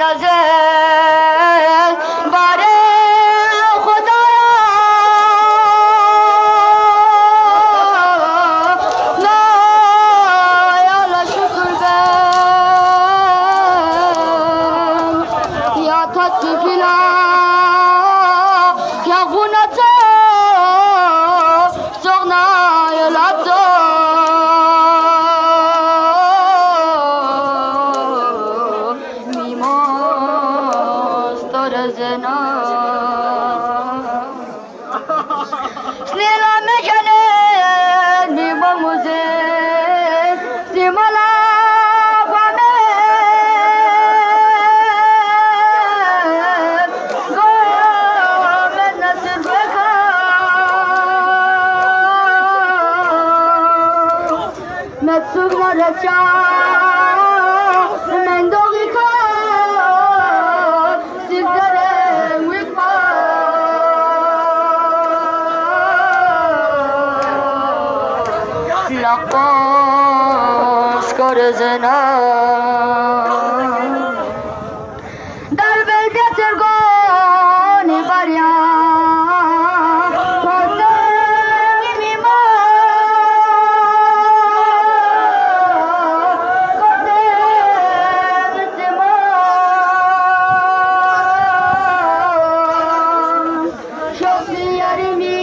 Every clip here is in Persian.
رازه باره خدا لا یالا شکر بم یا تاتی پیلا یا غونتا سغنا یلاتا زنا سلیلا میکنه نیما موزه سیمالا بامه گوه نصر بکن متصوب نرچا من دوغی کن لقاش کار زنا در بیت ترگانی بریا پاسنی میما پاسنی سما شوقی یاریمی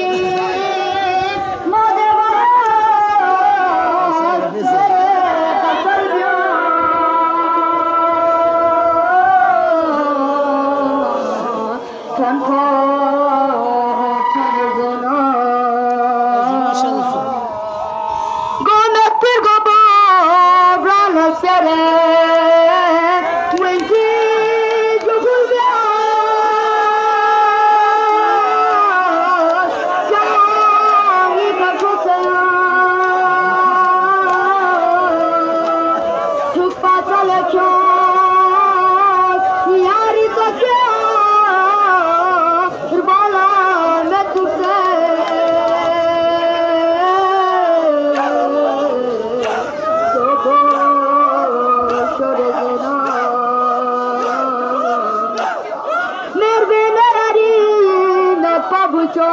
Pabucho,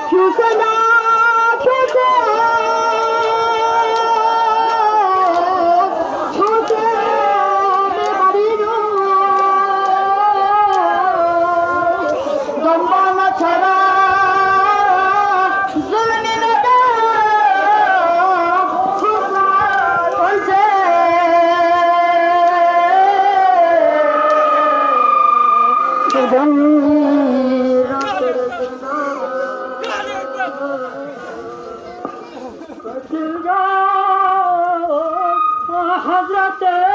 chusena, chuse, chuse, me marino, dombana chara, zulmi nada, chusna, chuse, حضرت